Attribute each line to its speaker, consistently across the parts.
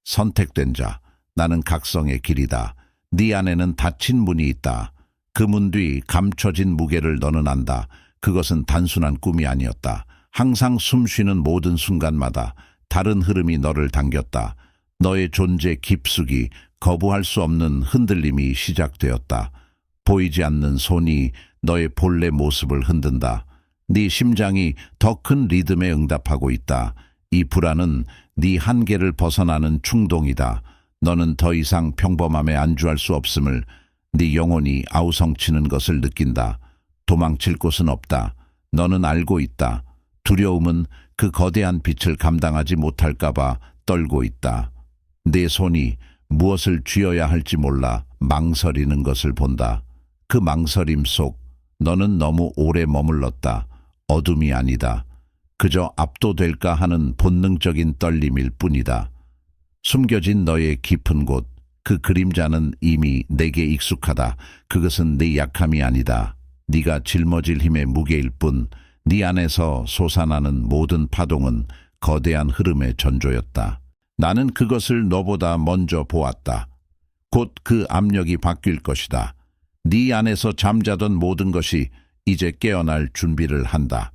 Speaker 1: 선택된 자, 나는 각성의 길이다. 네 안에는 닫힌 문이 있다. 그 문 뒤 감춰진 무게를 너는 안다. 그것은 단순한 꿈이 아니었다. 항상 숨쉬는 모든 순간마다 다른 흐름이 너를 당겼다. 너의 존재 깊숙이 거부할 수 없는 흔들림이 시작되었다. 보이지 않는 손이 너의 본래 모습을 흔든다. 네 심장이 더 큰 리듬에 응답하고 있다. 이 불안은 네 한계를 벗어나는 충동이다. 너는 더 이상 평범함에 안주할 수 없음을, 네 영혼이 아우성치는 것을 느낀다. 도망칠 곳은 없다. 너는 알고 있다. 두려움은 그 거대한 빛을 감당하지 못할까봐 떨고 있다. 내 손이 무엇을 쥐어야 할지 몰라 망설이는 것을 본다. 그 망설임 속 너는 너무 오래 머물렀다. 어둠이 아니다. 그저 압도될까 하는 본능적인 떨림일 뿐이다. 숨겨진 너의 깊은 곳, 그 그림자는 이미 내게 익숙하다. 그것은 네 약함이 아니다. 네가 짊어질 힘의 무게일 뿐, 네 안에서 솟아나는 모든 파동은 거대한 흐름의 전조였다. 나는 그것을 너보다 먼저 보았다. 곧 그 압력이 바뀔 것이다. 네 안에서 잠자던 모든 것이 이제 깨어날 준비를 한다.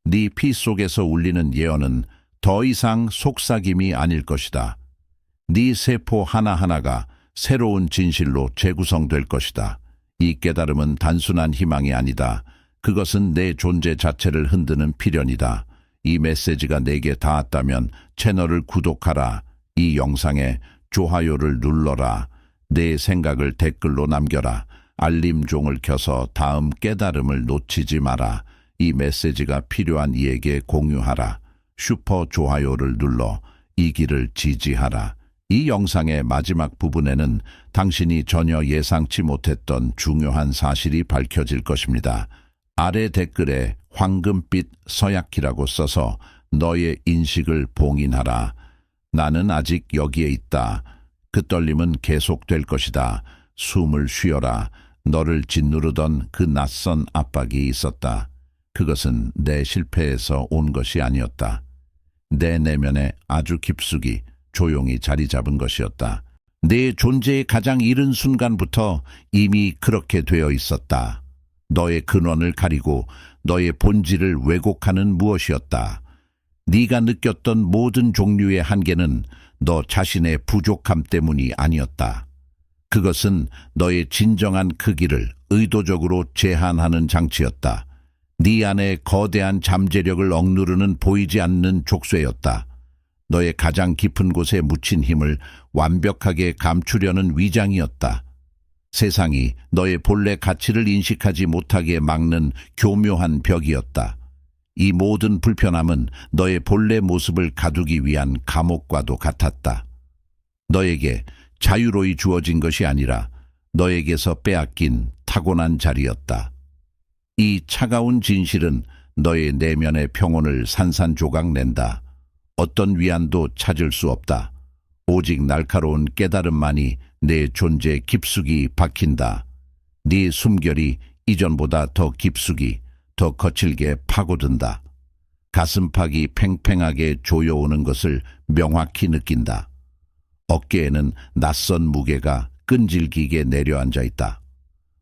Speaker 1: 네 피 속에서 울리는 예언은 더 이상 속삭임이 아닐 것이다. 네 세포 하나하나가 새로운 진실로 재구성될 것이다. 이 깨달음은 단순한 희망이 아니다. 그것은 내 존재 자체를 흔드는 필연이다. 이 메시지가 내게 닿았다면 채널을 구독하라. 이 영상에 좋아요를 눌러라. 내 생각을 댓글로 남겨라. 알림종을 켜서 다음 깨달음을 놓치지 마라. 이 메시지가 필요한 이에게 공유하라. 슈퍼 좋아요를 눌러 이 길을 지지하라. 이 영상의 마지막 부분에는 당신이 전혀 예상치 못했던 중요한 사실이 밝혀질 것입니다. 아래 댓글에 황금빛 서약기라고 써서 너의 인식을 봉인하라. 나는 아직 여기에 있다. 그 떨림은 계속될 것이다. 숨을 쉬어라. 너를 짓누르던 그 낯선 압박이 있었다. 그것은 내 실패에서 온 것이 아니었다. 내 내면에 아주 깊숙이 조용히 자리 잡은 것이었다. 내 존재의 가장 이른 순간부터 이미 그렇게 되어 있었다. 너의 근원을 가리고 너의 본질을 왜곡하는 무엇이었다. 네가 느꼈던 모든 종류의 한계는 너 자신의 부족함 때문이 아니었다. 그것은 너의 진정한 크기를 의도적으로 제한하는 장치였다. 네 안에 거대한 잠재력을 억누르는 보이지 않는 족쇄였다. 너의 가장 깊은 곳에 묻힌 힘을 완벽하게 감추려는 위장이었다. 세상이 너의 본래 가치를 인식하지 못하게 막는 교묘한 벽이었다. 이 모든 불편함은 너의 본래 모습을 가두기 위한 감옥과도 같았다. 너에게 자유로이 주어진 것이 아니라 너에게서 빼앗긴 타고난 자리였다. 이 차가운 진실은 너의 내면의 평온을 산산조각 낸다. 어떤 위안도 찾을 수 없다. 오직 날카로운 깨달음만이 내 존재 깊숙이 박힌다. 네 숨결이 이전보다 더 깊숙이, 더 거칠게 파고든다. 가슴팍이 팽팽하게 조여오는 것을 명확히 느낀다. 어깨에는 낯선 무게가 끈질기게 내려앉아 있다.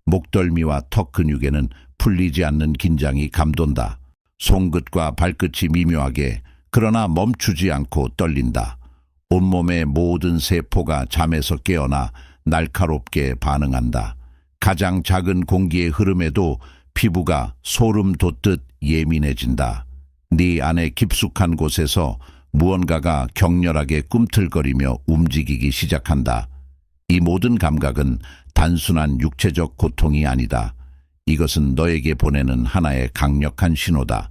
Speaker 1: 목덜미와 턱 근육에는 풀리지 않는 긴장이 감돈다. 손끝과 발끝이 미묘하게 그러나 멈추지 않고 떨린다. 온몸의 모든 세포가 잠에서 깨어나 날카롭게 반응한다. 가장 작은 공기의 흐름에도 피부가 소름 돋듯 예민해진다. 네 안의 깊숙한 곳에서 무언가가 격렬하게 꿈틀거리며 움직이기 시작한다. 이 모든 감각은 단순한 육체적 고통이 아니다. 이것은 너에게 보내는 하나의 강력한 신호다.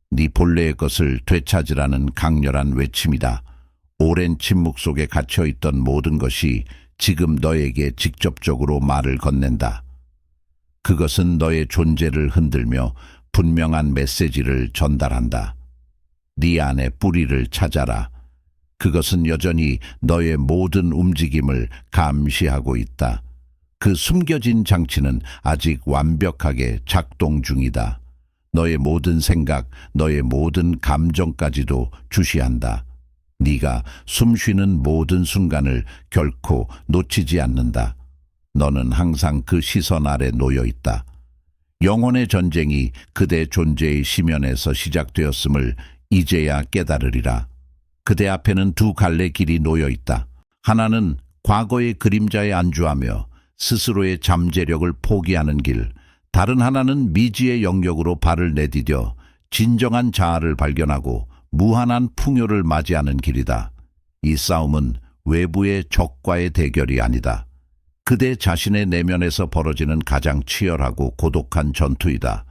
Speaker 1: 네 본래의 것을 되찾으라는 강렬한 외침이다. 오랜 침묵 속에 갇혀있던 모든 것이 지금 너에게 직접적으로 말을 건넨다. 그것은 너의 존재를 흔들며 분명한 메시지를 전달한다. 네 안의 뿌리를 찾아라. 그것은 여전히 너의 모든 움직임을 감시하고 있다. 그 숨겨진 장치는 아직 완벽하게 작동 중이다. 너의 모든 생각, 너의 모든 감정까지도 주시한다. 네가 숨쉬는 모든 순간을 결코 놓치지 않는다. 너는 항상 그 시선 아래 놓여 있다. 영혼의 전쟁이 그대 존재의 시면에서 시작되었음을 이제야 깨달으리라. 그대 앞에는 두 갈래 길이 놓여 있다. 하나는 과거의 그림자에 안주하며 스스로의 잠재력을 포기하는 길, 다른 하나는 미지의 영역으로 발을 내디뎌 진정한 자아를 발견하고 무한한 풍요를 맞이하는 길이다. 이 싸움은 외부의 적과의 대결이 아니다. 그대 자신의 내면에서 벌어지는 가장 치열하고 고독한 전투이다.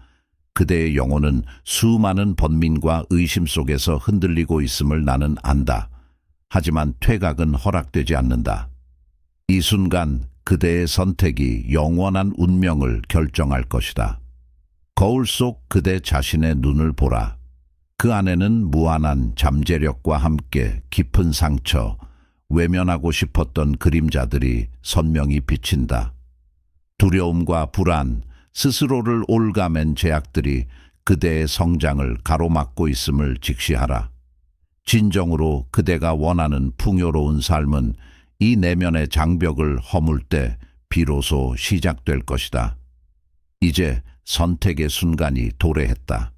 Speaker 1: 그대의 영혼은 수많은 번민과 의심 속에서 흔들리고 있음을 나는 안다. 하지만 퇴각은 허락되지 않는다. 이 순간 그대의 선택이 영원한 운명을 결정할 것이다. 거울 속 그대 자신의 눈을 보라. 그 안에는 무한한 잠재력과 함께 깊은 상처, 외면하고 싶었던 그림자들이 선명히 비친다. 두려움과 불안, 스스로를 올가맨 제약들이 그대의 성장을 가로막고 있음을 직시하라. 진정으로 그대가 원하는 풍요로운 삶은 이 내면의 장벽을 허물 때 비로소 시작될 것이다. 이제 선택의 순간이 도래했다.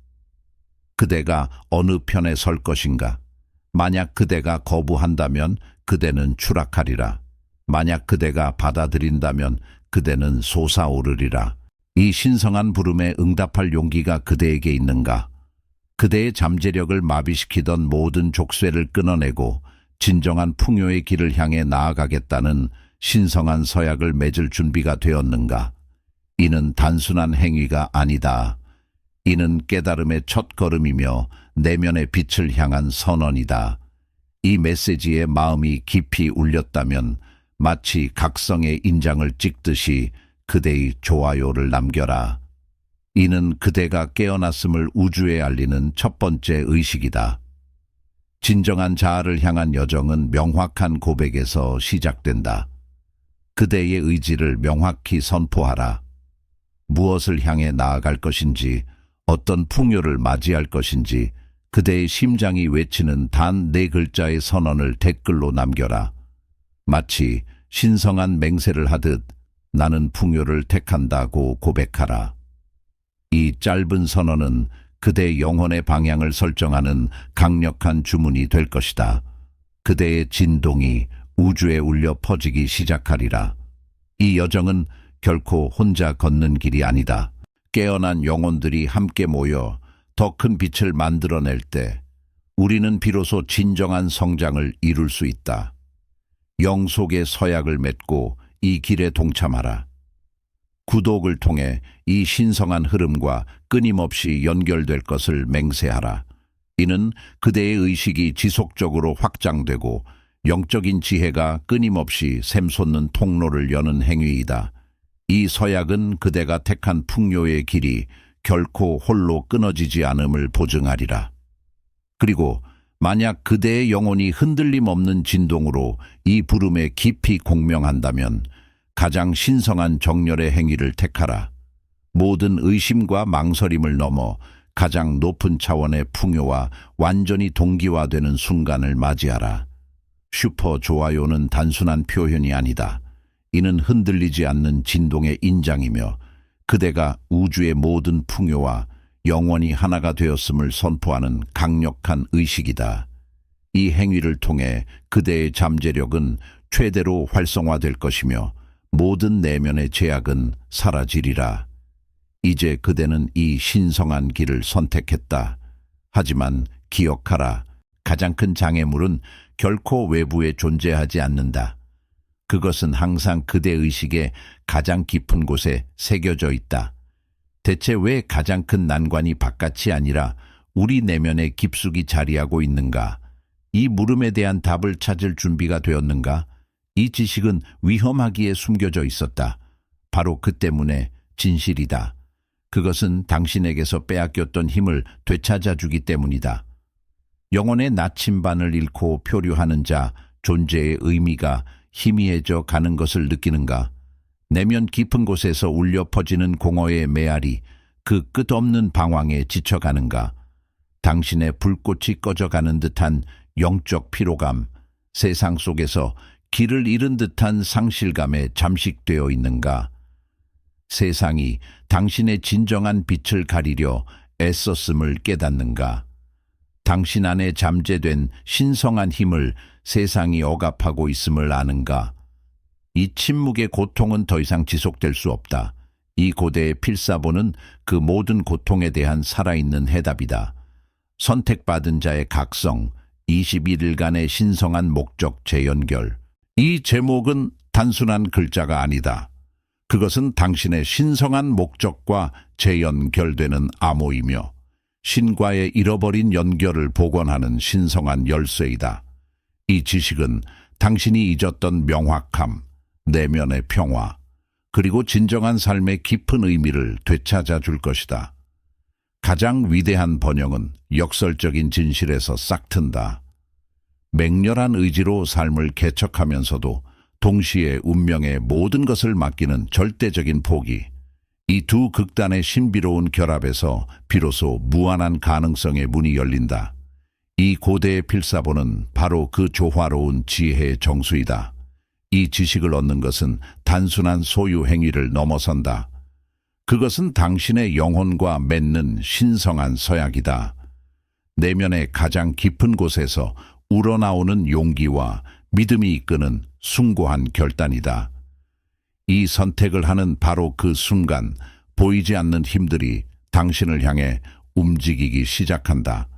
Speaker 1: 그대가 어느 편에 설 것인가? 만약 그대가 거부한다면 그대는 추락하리라. 만약 그대가 받아들인다면 그대는 솟아오르리라. 이 신성한 부름에 응답할 용기가 그대에게 있는가? 그대의 잠재력을 마비시키던 모든 족쇄를 끊어내고 진정한 풍요의 길을 향해 나아가겠다는 신성한 서약을 맺을 준비가 되었는가? 이는 단순한 행위가 아니다. 이는 깨달음의 첫걸음이며 내면의 빛을 향한 선언이다. 이 메시지에 마음이 깊이 울렸다면 마치 각성의 인장을 찍듯이 그대의 좋아요를 남겨라. 이는 그대가 깨어났음을 우주에 알리는 첫 번째 의식이다. 진정한 자아를 향한 여정은 명확한 고백에서 시작된다. 그대의 의지를 명확히 선포하라. 무엇을 향해 나아갈 것인지, 어떤 풍요를 맞이할 것인지 그대의 심장이 외치는 단 4글자의 선언을 댓글로 남겨라. 마치 신성한 맹세를 하듯 나는 풍요를 택한다고 고백하라. 이 짧은 선언은 그대의 영혼의 방향을 설정하는 강력한 주문이 될 것이다. 그대의 진동이 우주에 울려 퍼지기 시작하리라. 이 여정은 결코 혼자 걷는 길이 아니다. 깨어난 영혼들이 함께 모여 더 큰 빛을 만들어낼 때 우리는 비로소 진정한 성장을 이룰 수 있다. 영 속의 서약을 맺고 이 길에 동참하라. 구독을 통해 이 신성한 흐름과 끊임없이 연결될 것을 맹세하라. 이는 그대의 의식이 지속적으로 확장되고 영적인 지혜가 끊임없이 샘솟는 통로를 여는 행위이다. 이 서약은 그대가 택한 풍요의 길이 결코 홀로 끊어지지 않음을 보증하리라. 그리고 만약 그대의 영혼이 흔들림 없는 진동으로 이 부름에 깊이 공명한다면 가장 신성한 정열의 행위를 택하라. 모든 의심과 망설임을 넘어 가장 높은 차원의 풍요와 완전히 동기화되는 순간을 맞이하라. 슈퍼 좋아요는 단순한 표현이 아니다. 이는 흔들리지 않는 진동의 인장이며 그대가 우주의 모든 풍요와 영원히 하나가 되었음을 선포하는 강력한 의식이다. 이 행위를 통해 그대의 잠재력은 최대로 활성화될 것이며 모든 내면의 제약은 사라지리라. 이제 그대는 이 신성한 길을 선택했다. 하지만 기억하라. 가장 큰 장애물은 결코 외부에 존재하지 않는다. 그것은 항상 그대 의식의 가장 깊은 곳에 새겨져 있다. 대체 왜 가장 큰 난관이 바깥이 아니라 우리 내면에 깊숙이 자리하고 있는가? 이 물음에 대한 답을 찾을 준비가 되었는가? 이 지식은 위험하기에 숨겨져 있었다. 바로 그 때문에 진실이다. 그것은 당신에게서 빼앗겼던 힘을 되찾아주기 때문이다. 영혼의 나침반을 잃고 표류하는 자, 존재의 의미가 희미해져 가는 것을 느끼는가? 내면 깊은 곳에서 울려 퍼지는 공허의 메아리, 그 끝없는 방황에 지쳐가는가? 당신의 불꽃이 꺼져가는 듯한 영적 피로감, 세상 속에서 길을 잃은 듯한 상실감에 잠식되어 있는가? 세상이 당신의 진정한 빛을 가리려 애썼음을 깨닫는가? 당신 안에 잠재된 신성한 힘을 세상이 억압하고 있음을 아는가? 이 침묵의 고통은 더 이상 지속될 수 없다. 이 고대의 필사본은 그 모든 고통에 대한 살아있는 해답이다. 선택받은 자의 각성, 21일간의 신성한 목적 재연결. 이 제목은 단순한 글자가 아니다. 그것은 당신의 신성한 목적과 재연결되는 암호이며 신과의 잃어버린 연결을 복원하는 신성한 열쇠이다. 이 지식은 당신이 잊었던 명확함, 내면의 평화, 그리고 진정한 삶의 깊은 의미를 되찾아 줄 것이다. 가장 위대한 번영은 역설적인 진실에서 싹튼다. 맹렬한 의지로 삶을 개척하면서도 동시에 운명의 모든 것을 맡기는 절대적인 포기. 이 두 극단의 신비로운 결합에서 비로소 무한한 가능성의 문이 열린다. 이 고대의 필사본은 바로 그 조화로운 지혜의 정수이다. 이 지식을 얻는 것은 단순한 소유 행위를 넘어선다. 그것은 당신의 영혼과 맺는 신성한 서약이다. 내면의 가장 깊은 곳에서 우러나오는 용기와 믿음이 이끄는 숭고한 결단이다. 이 선택을 하는 바로 그 순간 보이지 않는 힘들이 당신을 향해 움직이기 시작한다.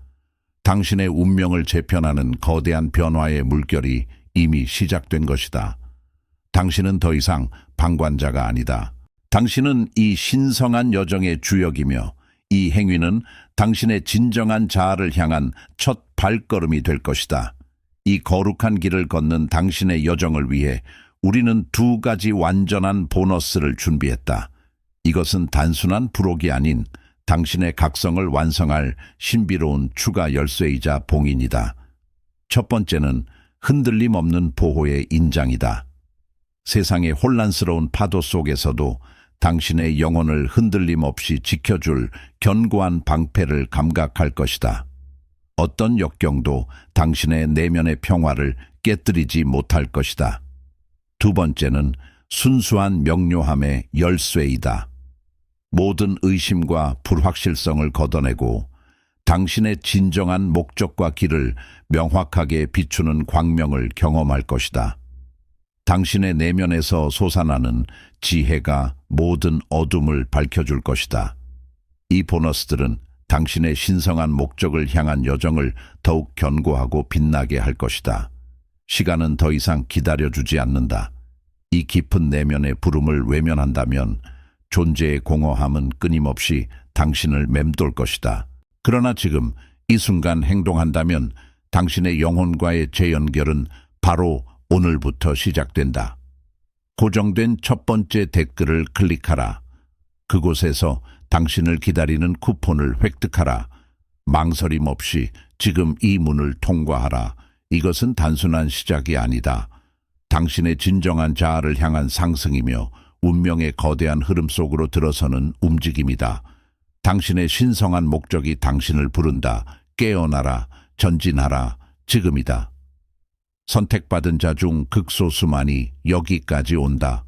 Speaker 1: 당신의 운명을 재편하는 거대한 변화의 물결이 이미 시작된 것이다. 당신은 더 이상 방관자가 아니다. 당신은 이 신성한 여정의 주역이며 이 행위는 당신의 진정한 자아를 향한 첫 발걸음이 될 것이다. 이 거룩한 길을 걷는 당신의 여정을 위해 우리는 두 가지 완전한 보너스를 준비했다. 이것은 단순한 부록이 아닌 당신의 각성을 완성할 신비로운 추가 열쇠이자 봉인이다. 첫 번째는 흔들림 없는 보호의 인장이다. 세상의 혼란스러운 파도 속에서도 당신의 영혼을 흔들림 없이 지켜줄 견고한 방패를 감각할 것이다. 어떤 역경도 당신의 내면의 평화를 깨뜨리지 못할 것이다. 두 번째는 순수한 명료함의 열쇠이다. 모든 의심과 불확실성을 걷어내고 당신의 진정한 목적과 길을 명확하게 비추는 광명을 경험할 것이다. 당신의 내면에서 솟아나는 지혜가 모든 어둠을 밝혀줄 것이다. 이 보너스들은 당신의 신성한 목적을 향한 여정을 더욱 견고하고 빛나게 할 것이다. 시간은 더 이상 기다려주지 않는다. 이 깊은 내면의 부름을 외면한다면 존재의 공허함은 끊임없이 당신을 맴돌 것이다. 그러나 지금 이 순간 행동한다면 당신의 영혼과의 재연결은 바로 오늘부터 시작된다. 고정된 첫 번째 댓글을 클릭하라. 그곳에서 당신을 기다리는 쿠폰을 획득하라. 망설임 없이 지금 이 문을 통과하라. 이것은 단순한 시작이 아니다. 당신의 진정한 자아를 향한 상승이며 운명의 거대한 흐름 속으로 들어서는 움직임이다. 당신의 신성한 목적이 당신을 부른다. 깨어나라. 전진하라. 지금이다. 선택받은 자 중 극소수만이 여기까지 온다.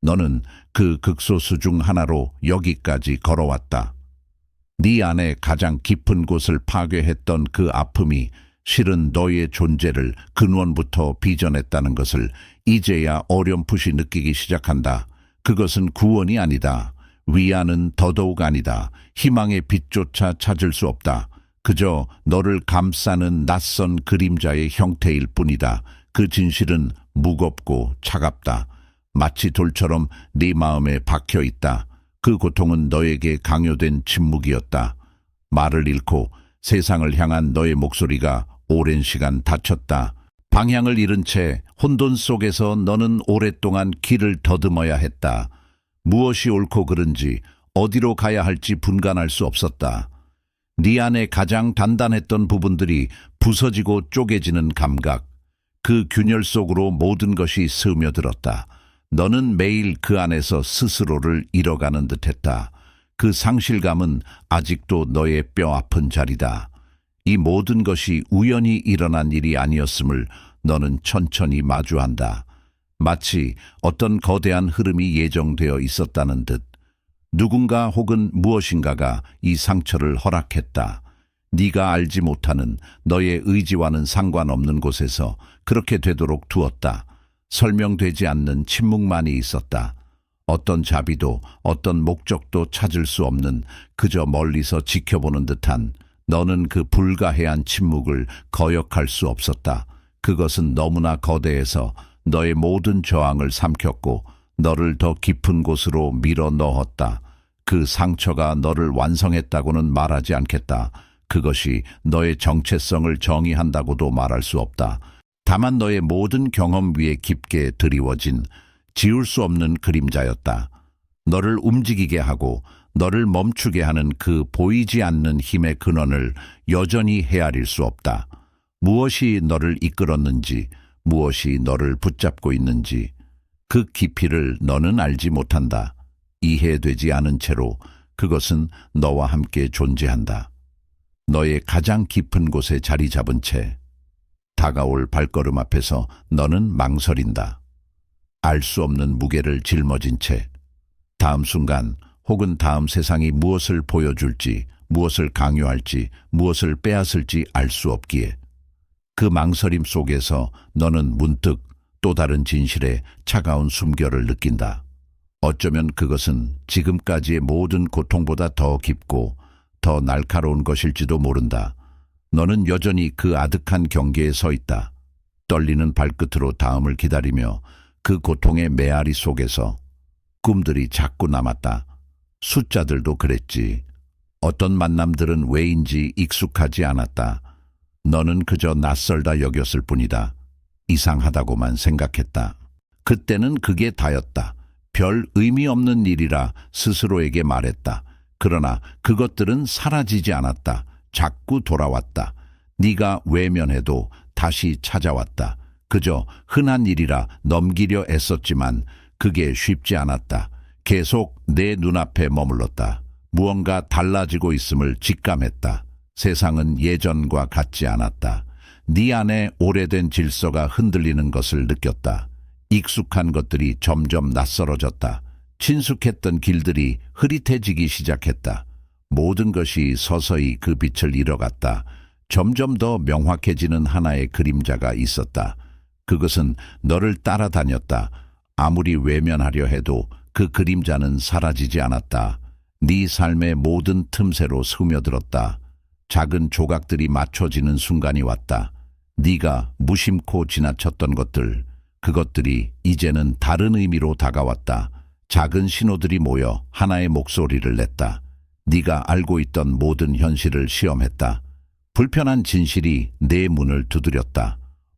Speaker 1: 너는 그 극소수 중 하나로 여기까지 걸어왔다. 네 안에 가장 깊은 곳을 파괴했던 그 아픔이 실은 너의 존재를 근원부터 빚어냈다는 것을 이제야 어렴풋이 느끼기 시작한다. 그것은 구원이 아니다. 위안은 더더욱 아니다. 희망의 빛조차 찾을 수 없다. 그저 너를 감싸는 낯선 그림자의 형태일 뿐이다. 그 진실은 무겁고 차갑다. 마치 돌처럼 네 마음에 박혀 있다. 그 고통은 너에게 강요된 침묵이었다. 말을 잃고 세상을 향한 너의 목소리가 오랜 시간 닫혔다. 방향을 잃은 채 혼돈 속에서 너는 오랫동안 길을 더듬어야 했다. 무엇이 옳고 그른지, 어디로 가야 할지 분간할 수 없었다. 네 안에 가장 단단했던 부분들이 부서지고 쪼개지는 감각, 그 균열 속으로 모든 것이 스며들었다. 너는 매일 그 안에서 스스로를 잃어가는 듯했다. 그 상실감은 아직도 너의 뼈아픈 자리다. 이 모든 것이 우연히 일어난 일이 아니었음을 너는 천천히 마주한다. 마치 어떤 거대한 흐름이 예정되어 있었다는 듯. 누군가 혹은 무엇인가가 이 상처를 허락했다. 네가 알지 못하는 너의 의지와는 상관없는 곳에서 그렇게 되도록 두었다. 설명되지 않는 침묵만이 있었다. 어떤 자비도 어떤 목적도 찾을 수 없는 그저 멀리서 지켜보는 듯한 너는 그 불가해한 침묵을 거역할 수 없었다. 그것은 너무나 거대해서 너의 모든 저항을 삼켰고 너를 더 깊은 곳으로 밀어 넣었다. 그 상처가 너를 완성했다고는 말하지 않겠다. 그것이 너의 정체성을 정의한다고도 말할 수 없다. 다만 너의 모든 경험 위에 깊게 드리워진 지울 수 없는 그림자였다. 너를 움직이게 하고 너를 멈추게 하는 그 보이지 않는 힘의 근원을 여전히 헤아릴 수 없다. 무엇이 너를 이끌었는지, 무엇이 너를 붙잡고 있는지, 그 깊이를 너는 알지 못한다. 이해되지 않은 채로 그것은 너와 함께 존재한다. 너의 가장 깊은 곳에 자리 잡은 채 다가올 발걸음 앞에서 너는 망설인다. 알 수 없는 무게를 짊어진 채 다음 순간 혹은 다음 세상이 무엇을 보여줄지, 무엇을 강요할지, 무엇을 빼앗을지 알 수 없기에 그 망설임 속에서 너는 문득 또 다른 진실의 차가운 숨결을 느낀다. 어쩌면 그것은 지금까지의 모든 고통보다 더 깊고 더 날카로운 것일지도 모른다. 너는 여전히 그 아득한 경계에 서 있다. 떨리는 발끝으로 다음을 기다리며 그 고통의 메아리 속에서 꿈들이 자꾸 남았다. 숫자들도 그랬지. 어떤 만남들은 왜인지 익숙하지 않았다. 너는 그저 낯설다 여겼을 뿐이다. 이상하다고만 생각했다. 그때는 그게 다였다. 별 의미 없는 일이라 스스로에게 말했다. 그러나 그것들은 사라지지 않았다. 자꾸 돌아왔다. 네가 외면해도 다시 찾아왔다. 그저 흔한 일이라 넘기려 애썼지만 그게 쉽지 않았다. 계속 내 눈앞에 머물렀다. 무언가 달라지고 있음을 직감했다. 세상은 예전과 같지 않았다. 네 안에 오래된 질서가 흔들리는 것을 느꼈다. 익숙한 것들이 점점 낯설어졌다. 친숙했던 길들이 흐릿해지기 시작했다. 모든 것이 서서히 그 빛을 잃어갔다. 점점 더 명확해지는 하나의 그림자가 있었다. 그것은 너를 따라다녔다. 아무리 외면하려 해도 그 그림자는 사라지지 않았다. 네 삶의 모든 틈새로 스며들었다. 작은 조각들이 맞춰지는 순간이 왔다. 네가 무심코 지나쳤던 것들, 그것들이 이제는 다른 의미로 다가왔다. 작은 신호들이 모여 하나의 목소리를 냈다. 네가 알고 있던 모든 현실을 시험했다. 불편한 진실이 내 문을 두드렸다.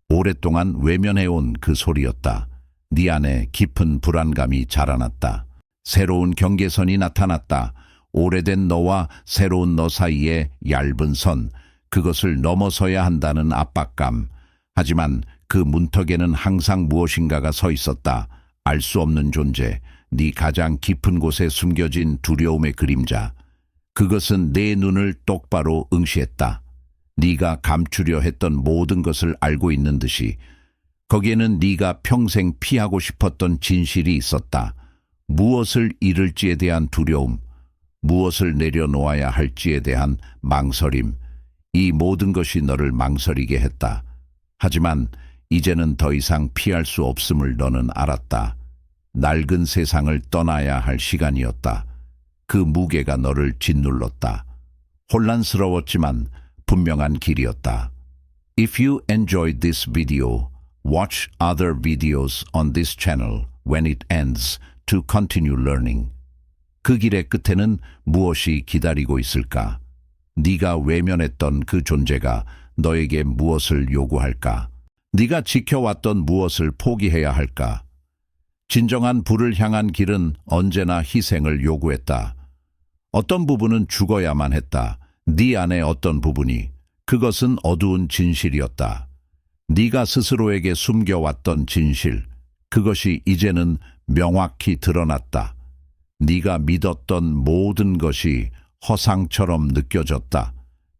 Speaker 1: 오랫동안 외면해온 그 소리였다. 네 안에 깊은 불안감이 자라났다. 새로운 경계선이 나타났다. 오래된 너와 새로운 너 사이의 얇은 선, 그것을 넘어서야 한다는 압박감. 하지만 그 문턱에는 항상 무엇인가가 서 있었다. 알 수 없는 존재, 네 가장 깊은 곳에 숨겨진 두려움의 그림자. 그것은 내 눈을 똑바로 응시했다. 네가 감추려 했던 모든 것을 알고 있는 듯이 거기에는 네가 평생 피하고 싶었던 진실이 있었다. 무엇을 잃을지에 대한 두려움, 무엇을 내려놓아야 할지에 대한 망설임, 이 모든 것이 너를 망설이게 했다. 하지만 이제는 더 이상 피할 수 없음을 너는 알았다. 낡은 세상을 떠나야 할 시간이었다. 그 무게가 너를 짓눌렀다. 혼란스러웠지만 분명한 길이었다. If you enjoyed this video, watch other videos on this channel when it ends to continue learning. 그 길의 끝에는 무엇이 기다리고 있을까? 네가 외면했던 그 존재가 너에게 무엇을 요구할까? 네가 지켜왔던 무엇을 포기해야 할까? 진정한 부를 향한 길은 언제나 희생을 요구했다. 어떤 부분은 죽어야만 했다. 네 안의 어떤 부분이, 그것은 어두운 진실이었다. 네가 스스로에게 숨겨왔던 진실, 그것이 이제는 명확히 드러났다. 네가 믿었던 모든 것이 허상처럼 느껴졌다.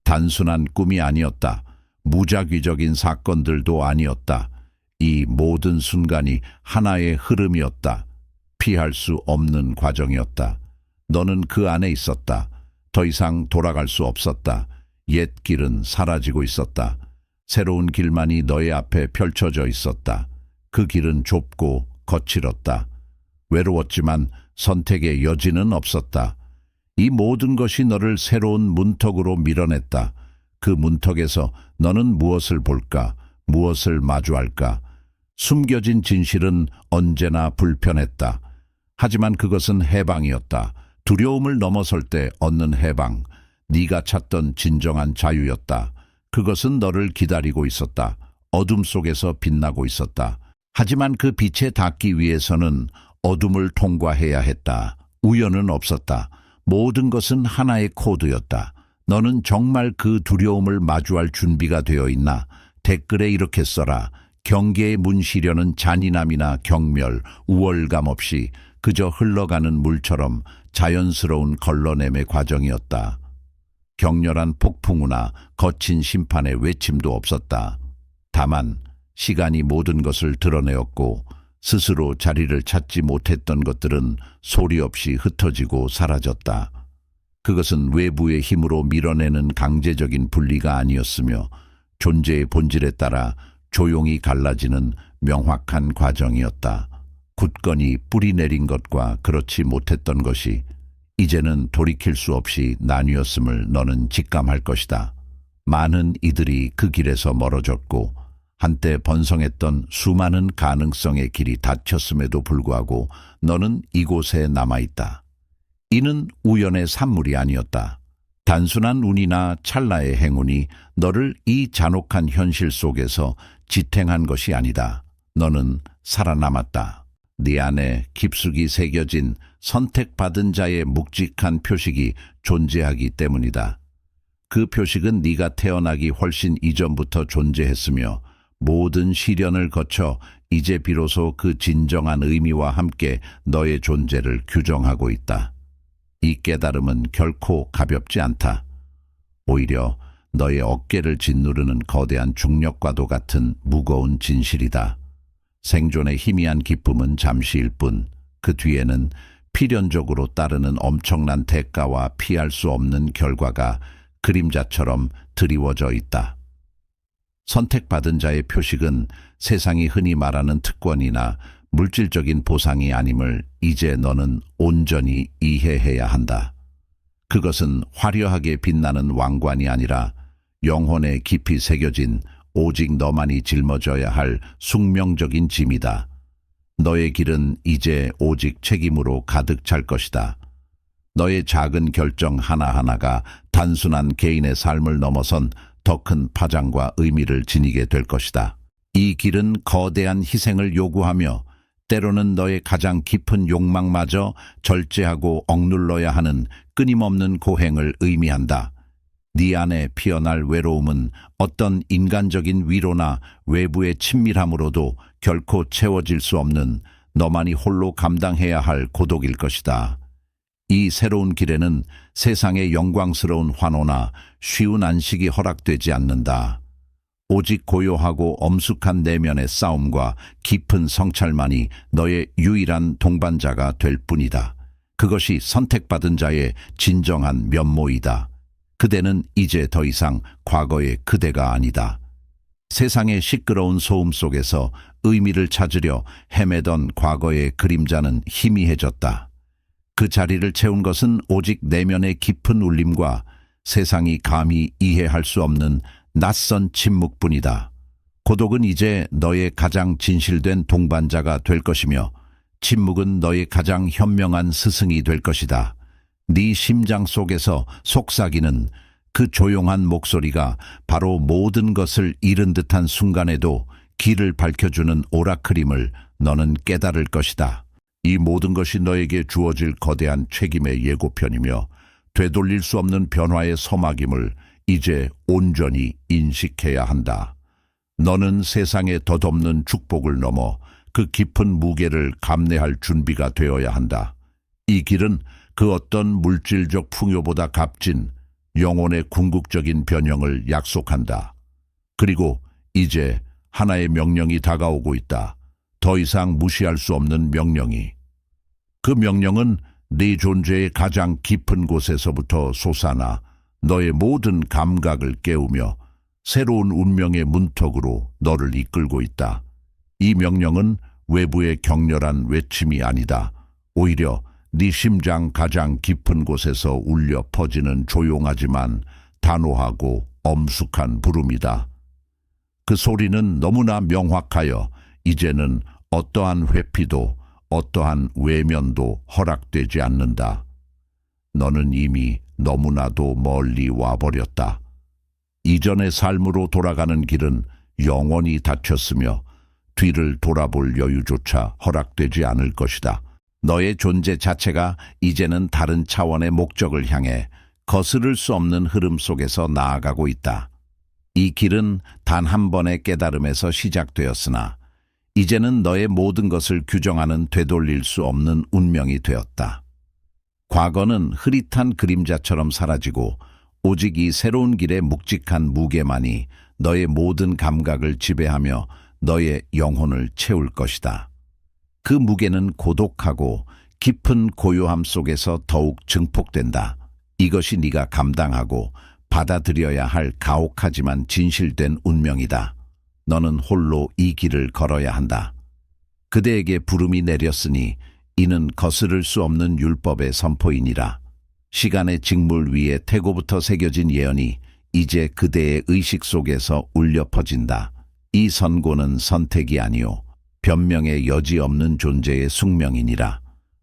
Speaker 1: 단순한 꿈이 아니었다. 무작위적인 사건들도 아니었다. 이 모든 순간이 하나의 흐름이었다. 피할 수 없는 과정이었다. 너는 그 안에 있었다. 더 이상 돌아갈 수 없었다. 옛 길은 사라지고 있었다. 새로운 길만이 너의 앞에 펼쳐져 있었다. 그 길은 좁고 거칠었다. 외로웠지만 선택의 여지는 없었다. 이 모든 것이 너를 새로운 문턱으로 밀어냈다. 그 문턱에서 너는 무엇을 볼까? 무엇을 마주할까? 숨겨진 진실은 언제나 불편했다. 하지만 그것은 해방이었다. 두려움을 넘어설 때 얻는 해방. 네가 찾던 진정한 자유였다. 그것은 너를 기다리고 있었다. 어둠 속에서 빛나고 있었다. 하지만 그 빛에 닿기 위해서는 어둠을 통과해야 했다. 우연은 없었다. 모든 것은 하나의 코드였다. 너는 정말 그 두려움을 마주할 준비가 되어 있나? 댓글에 이렇게 써라. 경계의 문시려는 잔인함이나 경멸, 우월감 없이 그저 흘러가는 물처럼 자연스러운 걸러냄의 과정이었다. 격렬한 폭풍우나 거친 심판의 외침도 없었다. 다만 시간이 모든 것을 드러내었고 스스로 자리를 찾지 못했던 것들은 소리 없이 흩어지고 사라졌다. 그것은 외부의 힘으로 밀어내는 강제적인 분리가 아니었으며 존재의 본질에 따라 조용히 갈라지는 명확한 과정이었다. 굳건히 뿌리 내린 것과 그렇지 못했던 것이 이제는 돌이킬 수 없이 나뉘었음을 너는 직감할 것이다. 많은 이들이 그 길에서 멀어졌고 한때 번성했던 수많은 가능성의 길이 닫혔음에도 불구하고 너는 이곳에 남아있다. 이는 우연의 산물이 아니었다. 단순한 운이나 찰나의 행운이 너를 이 잔혹한 현실 속에서 지탱한 것이 아니다. 너는 살아남았다. 네 안에 깊숙이 새겨진 선택받은 자의 묵직한 표식이 존재하기 때문이다. 그 표식은 네가 태어나기 훨씬 이전부터 존재했으며 모든 시련을 거쳐 이제 비로소 그 진정한 의미와 함께 너의 존재를 규정하고 있다. 이 깨달음은 결코 가볍지 않다. 오히려 너의 어깨를 짓누르는 거대한 중력과도 같은 무거운 진실이다. 생존의 희미한 기쁨은 잠시일 뿐 그 뒤에는 필연적으로 따르는 엄청난 대가와 피할 수 없는 결과가 그림자처럼 드리워져 있다. 선택받은 자의 표식은 세상이 흔히 말하는 특권이나 물질적인 보상이 아님을 이제 너는 온전히 이해해야 한다. 그것은 화려하게 빛나는 왕관이 아니라 영혼에 깊이 새겨진 오직 너만이 짊어져야 할 숙명적인 짐이다. 너의 길은 이제 오직 책임으로 가득 찰 것이다. 너의 작은 결정 하나하나가 단순한 개인의 삶을 넘어선 더 큰 파장과 의미를 지니게 될 것이다. 이 길은 거대한 희생을 요구하며 때로는 너의 가장 깊은 욕망마저 절제하고 억눌러야 하는 끊임없는 고행을 의미한다. 네 안에 피어날 외로움은 어떤 인간적인 위로나 외부의 친밀함으로도 결코 채워질 수 없는 너만이 홀로 감당해야 할 고독일 것이다. 이 새로운 길에는 세상의 영광스러운 환호나 쉬운 안식이 허락되지 않는다. 오직 고요하고 엄숙한 내면의 싸움과 깊은 성찰만이 너의 유일한 동반자가 될 뿐이다. 그것이 선택받은 자의 진정한 면모이다. 그대는 이제 더 이상 과거의 그대가 아니다. 세상의 시끄러운 소음 속에서 의미를 찾으려 헤매던 과거의 그림자는 희미해졌다. 그 자리를 채운 것은 오직 내면의 깊은 울림과 세상이 감히 이해할 수 없는 낯선 침묵뿐이다. 고독은 이제 너의 가장 진실된 동반자가 될 것이며 침묵은 너의 가장 현명한 스승이 될 것이다. 네 심장 속에서 속삭이는 그 조용한 목소리가 바로 모든 것을 잃은 듯한 순간에도 길을 밝혀주는 오라클임을 너는 깨달을 것이다. 이 모든 것이 너에게 주어질 거대한 책임의 예고편이며 되돌릴 수 없는 변화의 서막임을 이제 온전히 인식해야 한다. 너는 세상에 덧없는 축복을 넘어 그 깊은 무게를 감내할 준비가 되어야 한다. 이 길은 그 어떤 물질적 풍요보다 값진 영혼의 궁극적인 변형을 약속한다. 그리고 이제 하나의 명령이 다가오고 있다. 더 이상 무시할 수 없는 명령이. 그 명령은 네 존재의 가장 깊은 곳에서부터 솟아나 너의 모든 감각을 깨우며 새로운 운명의 문턱으로 너를 이끌고 있다. 이 명령은 외부의 격렬한 외침이 아니다. 오히려 네 심장 가장 깊은 곳에서 울려 퍼지는 조용하지만 단호하고 엄숙한 부름이다. 그 소리는 너무나 명확하여 이제는 어떠한 회피도 어떠한 외면도 허락되지 않는다. 너는 이미 너무나도 멀리 와버렸다. 이전의 삶으로 돌아가는 길은 영원히 닫혔으며 뒤를 돌아볼 여유조차 허락되지 않을 것이다. 너의 존재 자체가 이제는 다른 차원의 목적을 향해 거스를 수 없는 흐름 속에서 나아가고 있다. 이 길은 단 한 번의 깨달음에서 시작되었으나 이제는 너의 모든 것을 규정하는 되돌릴 수 없는 운명이 되었다. 과거는 흐릿한 그림자처럼 사라지고 오직 이 새로운 길의 묵직한 무게만이 너의 모든 감각을 지배하며 너의 영혼을 채울 것이다. 그 무게는 고독하고 깊은 고요함 속에서 더욱 증폭된다. 이것이 네가 감당하고 받아들여야 할 가혹하지만 진실된 운명이다. 너는 홀로 이 길을 걸어야 한다. 그대에게 부름이 내렸으니 이는 거스를 수 없는 율법의 선포이니라. 시간의 직물 위에 태고부터 새겨진 예언이 이제 그대의 의식 속에서 울려 퍼진다. 이 선고는 선택이 아니오 변명의 여지 없는 존재의 숙명이니라.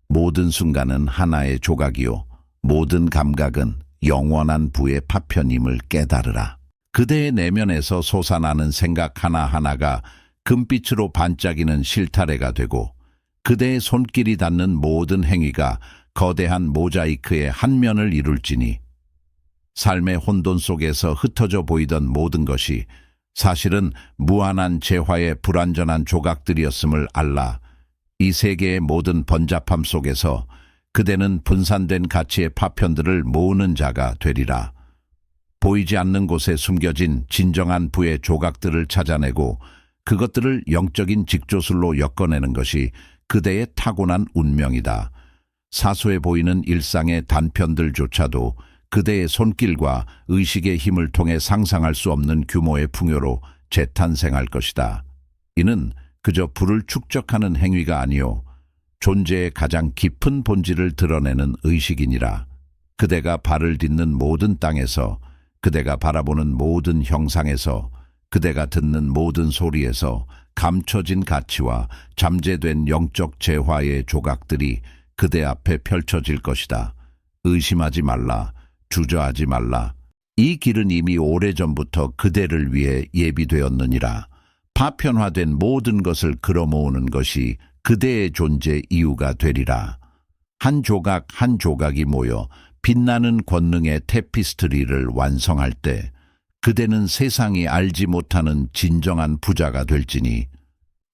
Speaker 1: 모든 순간은 하나의 조각이요 모든 감각은 영원한 부의 파편임을 깨달으라. 그대의 내면에서 솟아나는 생각 하나하나가 금빛으로 반짝이는 실타래가 되고 그대의 손길이 닿는 모든 행위가 거대한 모자이크의 한 면을 이룰지니 삶의 혼돈 속에서 흩어져 보이던 모든 것이 사실은 무한한 재화의 불완전한 조각들이었음을 알라. 이 세계의 모든 번잡함 속에서 그대는 분산된 가치의 파편들을 모으는 자가 되리라. 보이지 않는 곳에 숨겨진 진정한 부의 조각들을 찾아내고 그것들을 영적인 직조술로 엮어내는 것이 그대의 타고난 운명이다. 사소해 보이는 일상의 단편들조차도 그대의 손길과 의식의 힘을 통해 상상할 수 없는 규모의 풍요로 재탄생할 것이다. 이는 그저 부를 축적하는 행위가 아니오 존재의 가장 깊은 본질을 드러내는 의식이니라. 그대가 발을 딛는 모든 땅에서 그대가 바라보는 모든 형상에서 그대가 듣는 모든 소리에서 감춰진 가치와 잠재된 영적 재화의 조각들이 그대 앞에 펼쳐질 것이다. 의심하지 말라. 주저하지 말라. 이 길은 이미 오래전부터 그대를 위해 예비되었느니라. 파편화된 모든 것을 끌어모으는 것이 그대의 존재 이유가 되리라. 한 조각 한 조각이 모여 빛나는 권능의 테피스트리를 완성할 때 그대는 세상이 알지 못하는 진정한 부자가 될지니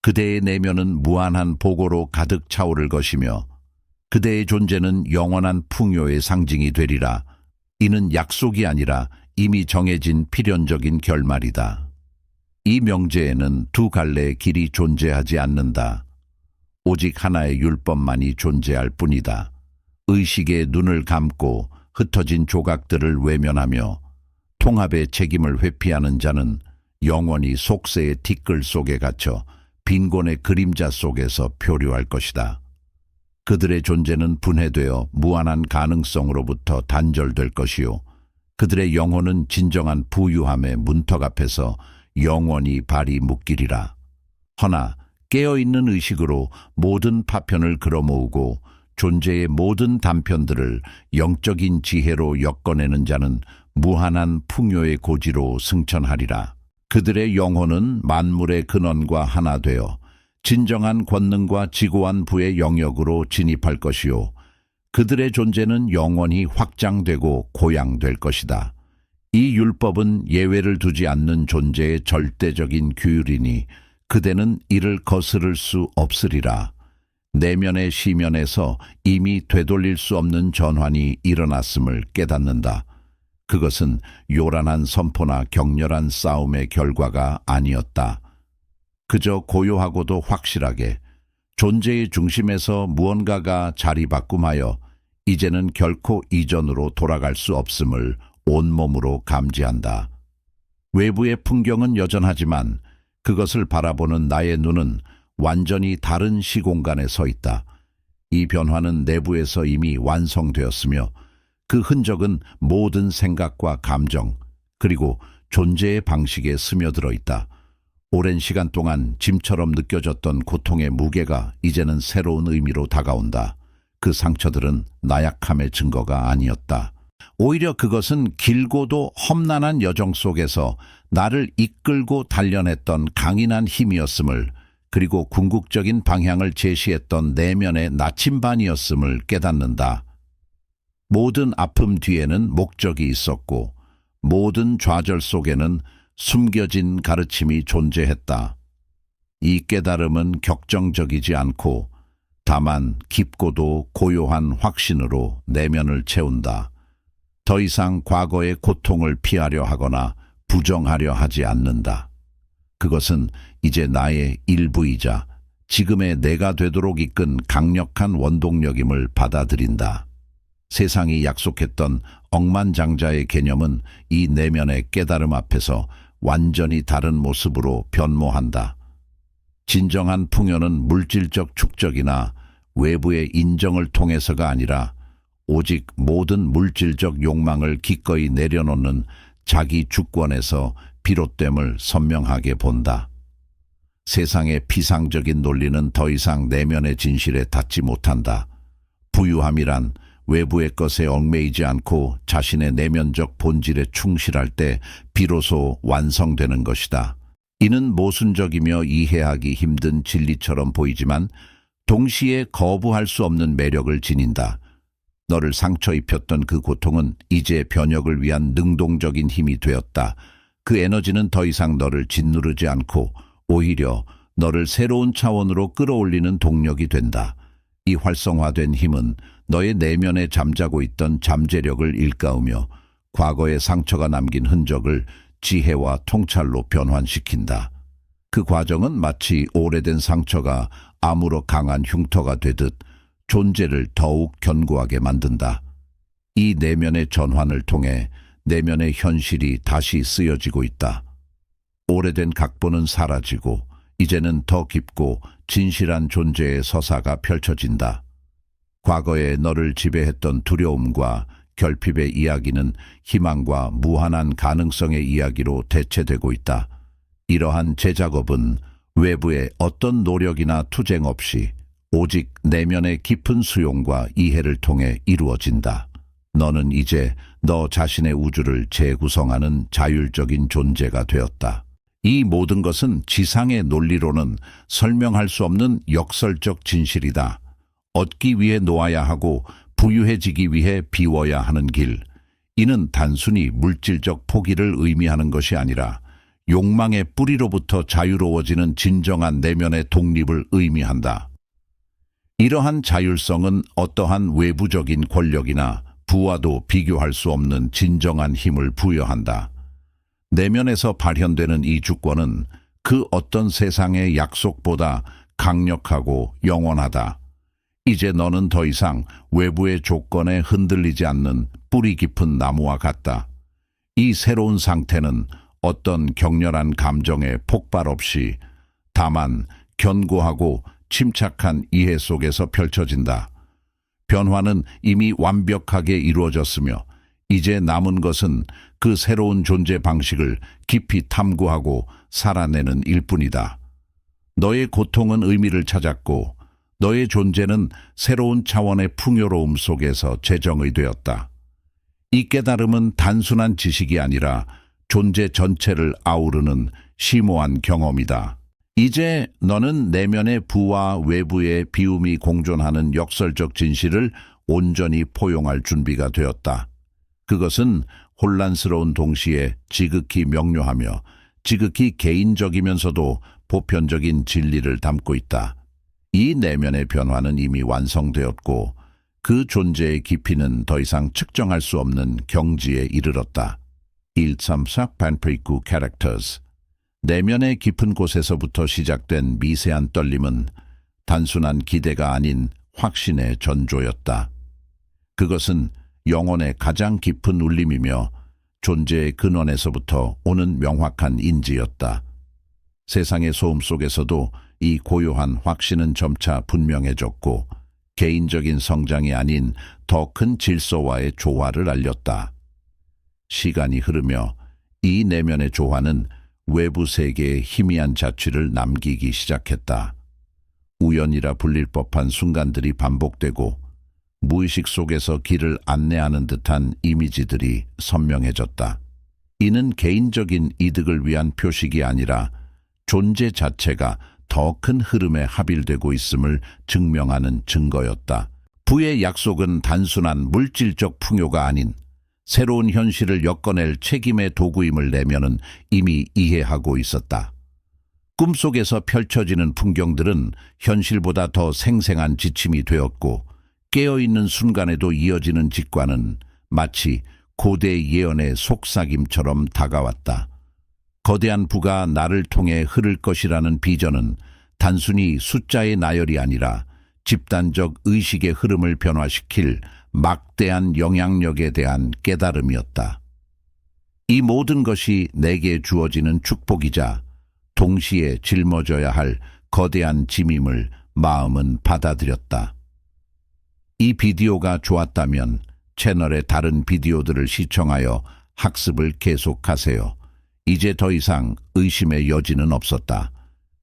Speaker 1: 그대의 내면은 무한한 보고로 가득 차오를 것이며 그대의 존재는 영원한 풍요의 상징이 되리라. 이는 약속이 아니라 이미 정해진 필연적인 결말이다. 이 명제에는 두 갈래의 길이 존재하지 않는다. 오직 하나의 율법만이 존재할 뿐이다. 의식의 눈을 감고 흩어진 조각들을 외면하며 통합의 책임을 회피하는 자는 영원히 속세의 티끌 속에 갇혀 빈곤의 그림자 속에서 표류할 것이다. 그들의 존재는 분해되어 무한한 가능성으로부터 단절될 것이요. 그들의 영혼은 진정한 부유함의 문턱 앞에서 영원히 발이 묶이리라. 허나 깨어있는 의식으로 모든 파편을 끌어모으고 존재의 모든 단편들을 영적인 지혜로 엮어내는 자는 무한한 풍요의 고지로 승천하리라. 그들의 영혼은 만물의 근원과 하나 되어 진정한 권능과 지고한 부의 영역으로 진입할 것이요. 그들의 존재는 영원히 확장되고 고양될 것이다. 이 율법은 예외를 두지 않는 존재의 절대적인 규율이니 그대는 이를 거스를 수 없으리라. 내면의 시면에서 이미 되돌릴 수 없는 전환이 일어났음을 깨닫는다. 그것은 요란한 선포나 격렬한 싸움의 결과가 아니었다. 그저 고요하고도 확실하게 존재의 중심에서 무언가가 자리바꿈하여 이제는 결코 이전으로 돌아갈 수 없음을 온몸으로 감지한다. 외부의 풍경은 여전하지만 그것을 바라보는 나의 눈은 완전히 다른 시공간에 서 있다. 이 변화는 내부에서 이미 완성되었으며 그 흔적은 모든 생각과 감정, 그리고 존재의 방식에 스며들어 있다. 오랜 시간 동안 짐처럼 느껴졌던 고통의 무게가 이제는 새로운 의미로 다가온다. 그 상처들은 나약함의 증거가 아니었다. 오히려 그것은 길고도 험난한 여정 속에서 나를 이끌고 단련했던 강인한 힘이었음을, 그리고 궁극적인 방향을 제시했던 내면의 나침반이었음을 깨닫는다. 모든 아픔 뒤에는 목적이 있었고 모든 좌절 속에는 숨겨진 가르침이 존재했다. 이 깨달음은 격정적이지 않고 다만 깊고도 고요한 확신으로 내면을 채운다. 더 이상 과거의 고통을 피하려 하거나 부정하려 하지 않는다. 그것은 이제 나의 일부이자 지금의 내가 되도록 이끈 강력한 원동력임을 받아들인다. 세상이 약속했던 억만장자의 개념은 이 내면의 깨달음 앞에서 완전히 다른 모습으로 변모한다. 진정한 풍요는 물질적 축적이나 외부의 인정을 통해서가 아니라 오직 모든 물질적 욕망을 기꺼이 내려놓는 자기 주권에서 비롯됨을 선명하게 본다. 세상의 피상적인 논리는 더 이상 내면의 진실에 닿지 못한다. 부유함이란 외부의 것에 얽매이지 않고 자신의 내면적 본질에 충실할 때 비로소 완성되는 것이다. 이는 모순적이며 이해하기 힘든 진리처럼 보이지만 동시에 거부할 수 없는 매력을 지닌다. 너를 상처 입혔던 그 고통은 이제 변혁을 위한 능동적인 힘이 되었다. 그 에너지는 더 이상 너를 짓누르지 않고 오히려 너를 새로운 차원으로 끌어올리는 동력이 된다. 이 활성화된 힘은 너의 내면에 잠자고 있던 잠재력을 일깨우며 과거의 상처가 남긴 흔적을 지혜와 통찰로 변환시킨다. 그 과정은 마치 오래된 상처가 암으로 강한 흉터가 되듯 존재를 더욱 견고하게 만든다. 이 내면의 전환을 통해 내면의 현실이 다시 쓰여지고 있다. 오래된 각본은 사라지고 이제는 더 깊고 진실한 존재의 서사가 펼쳐진다. 과거에 너를 지배했던 두려움과 결핍의 이야기는 희망과 무한한 가능성의 이야기로 대체되고 있다. 이러한 재작업은 외부의 어떤 노력이나 투쟁 없이 오직 내면의 깊은 수용과 이해를 통해 이루어진다. 너는 이제 너 자신의 우주를 재구성하는 자율적인 존재가 되었다. 이 모든 것은 지상의 논리로는 설명할 수 없는 역설적 진실이다. 얻기 위해 놓아야 하고 부유해지기 위해 비워야 하는 길. 이는 단순히 물질적 포기를 의미하는 것이 아니라 욕망의 뿌리로부터 자유로워지는 진정한 내면의 독립을 의미한다. 이러한 자율성은 어떠한 외부적인 권력이나 부와도 비교할 수 없는 진정한 힘을 부여한다. 내면에서 발현되는 이 주권은 그 어떤 세상의 약속보다 강력하고 영원하다. 이제 너는 더 이상 외부의 조건에 흔들리지 않는 뿌리 깊은 나무와 같다. 이 새로운 상태는 어떤 격렬한 감정의 폭발 없이 다만 견고하고 침착한 이해 속에서 펼쳐진다. 변화는 이미 완벽하게 이루어졌으며 이제 남은 것은 그 새로운 존재 방식을 깊이 탐구하고 살아내는 일뿐이다. 너의 고통은 의미를 찾았고 너의 존재는 새로운 차원의 풍요로움 속에서 재정의되었다. 이 깨달음은 단순한 지식이 아니라 존재 전체를 아우르는 심오한 경험이다. 이제 너는 내면의 부와 외부의 비움이 공존하는 역설적 진실을 온전히 포용할 준비가 되었다. 그것은 혼란스러운 동시에 지극히 명료하며 지극히 개인적이면서도 보편적인 진리를 담고 있다. 이 내면의 변화는 이미 완성되었고 그 존재의 깊이는 더 이상 측정할 수 없는 경지에 이르렀다. 1.4 반프리쿠 캐릭터스. 내면의 깊은 곳에서부터 시작된 미세한 떨림은 단순한 기대가 아닌 확신의 전조였다. 그것은 영혼의 가장 깊은 울림이며 존재의 근원에서부터 오는 명확한 인지였다. 세상의 소음 속에서도 이 고요한 확신은 점차 분명해졌고 개인적인 성장이 아닌 더 큰 질서와의 조화를 알렸다. 시간이 흐르며 이 내면의 조화는 외부 세계에 희미한 자취를 남기기 시작했다. 우연이라 불릴 법한 순간들이 반복되고 무의식 속에서 길을 안내하는 듯한 이미지들이 선명해졌다. 이는 개인적인 이득을 위한 표식이 아니라 존재 자체가 더 큰 흐름에 합일되고 있음을 증명하는 증거였다. 부의 약속은 단순한 물질적 풍요가 아닌 새로운 현실을 엮어낼 책임의 도구임을 내면은 이미 이해하고 있었다. 꿈속에서 펼쳐지는 풍경들은 현실보다 더 생생한 지침이 되었고 깨어있는 순간에도 이어지는 직관은 마치 고대 예언의 속삭임처럼 다가왔다. 거대한 부가 나를 통해 흐를 것이라는 비전은 단순히 숫자의 나열이 아니라 집단적 의식의 흐름을 변화시킬 막대한 영향력에 대한 깨달음이었다. 이 모든 것이 내게 주어지는 축복이자 동시에 짊어져야 할 거대한 짐임을 마음은 받아들였다. 이 비디오가 좋았다면 채널의 다른 비디오들을 시청하여 학습을 계속하세요. 이제 더 이상 의심의 여지는 없었다.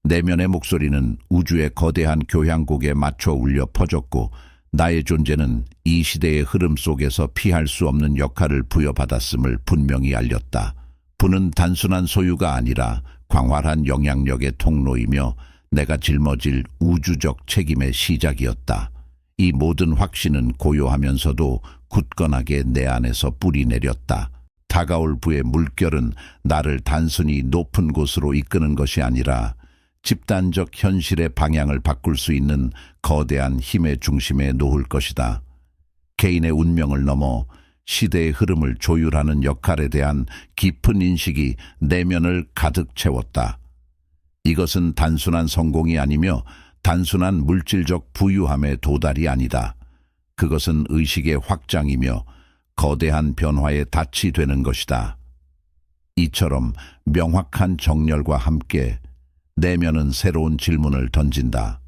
Speaker 1: 내면의 목소리는 우주의 거대한 교향곡에 맞춰 울려 퍼졌고 나의 존재는 이 시대의 흐름 속에서 피할 수 없는 역할을 부여받았음을 분명히 알렸다. 부는 단순한 소유가 아니라 광활한 영향력의 통로이며 내가 짊어질 우주적 책임의 시작이었다. 이 모든 확신은 고요하면서도 굳건하게 내 안에서 뿌리 내렸다. 다가올 부의 물결은 나를 단순히 높은 곳으로 이끄는 것이 아니라 집단적 현실의 방향을 바꿀 수 있는 거대한 힘의 중심에 놓을 것이다. 개인의 운명을 넘어 시대의 흐름을 조율하는 역할에 대한 깊은 인식이 내면을 가득 채웠다. 이것은 단순한 성공이 아니며 단순한 물질적 부유함의 도달이 아니다. 그것은 의식의 확장이며 거대한 변화의 닻이 되는 것이다. 이처럼 명확한 정렬과 함께 내면은 새로운 질문을 던진다.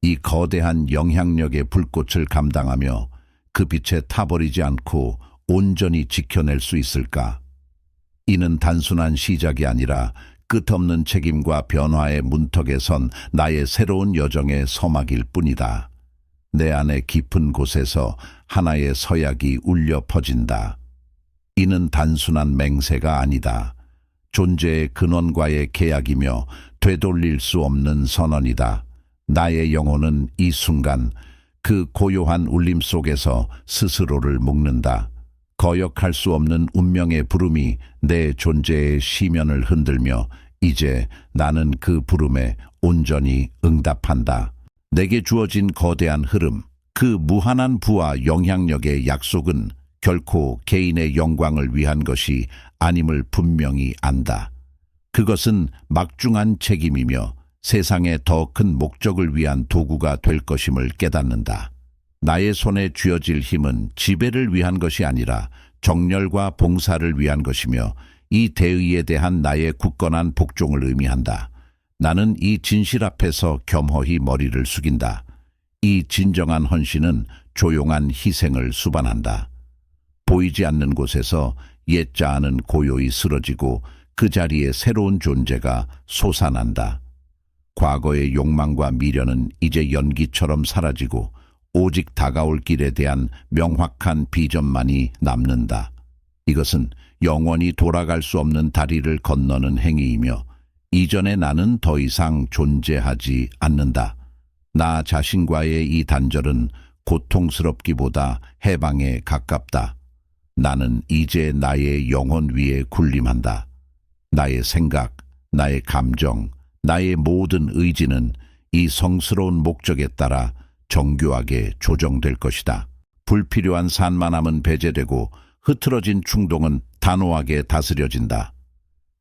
Speaker 1: 이 거대한 영향력의 불꽃을 감당하며 그 빛에 타버리지 않고 온전히 지켜낼 수 있을까? 이는 단순한 시작이 아니라 끝없는 책임과 변화의 문턱에 선 나의 새로운 여정의 서막일 뿐이다. 내 안의 깊은 곳에서 하나의 서약이 울려 퍼진다. 이는 단순한 맹세가 아니다. 존재의 근원과의 계약이며 되돌릴 수 없는 선언이다. 나의 영혼은 이 순간 그 고요한 울림 속에서 스스로를 묶는다. 거역할 수 없는 운명의 부름이 내 존재의 시면을 흔들며 이제 나는 그 부름에 온전히 응답한다. 내게 주어진 거대한 흐름, 그 무한한 부와 영향력의 약속은 결코 개인의 영광을 위한 것이 아님을 분명히 안다. 그것은 막중한 책임이며 세상의 더 큰 목적을 위한 도구가 될 것임을 깨닫는다. 나의 손에 쥐어질 힘은 지배를 위한 것이 아니라 정렬과 봉사를 위한 것이며 이 대의에 대한 나의 굳건한 복종을 의미한다. 나는 이 진실 앞에서 겸허히 머리를 숙인다. 이 진정한 헌신은 조용한 희생을 수반한다. 보이지 않는 곳에서 옛자아는 고요히 쓰러지고 그 자리에 새로운 존재가 솟아난다. 과거의 욕망과 미련은 이제 연기처럼 사라지고 오직 다가올 길에 대한 명확한 비전만이 남는다. 이것은 영원히 돌아갈 수 없는 다리를 건너는 행위이며 이전의 나는 더 이상 존재하지 않는다. 나 자신과의 이 단절은 고통스럽기보다 해방에 가깝다. 나는 이제 나의 영혼 위에 군림한다. 나의 생각, 나의 감정, 나의 모든 의지는 이 성스러운 목적에 따라 정교하게 조정될 것이다. 불필요한 산만함은 배제되고 흐트러진 충동은 단호하게 다스려진다.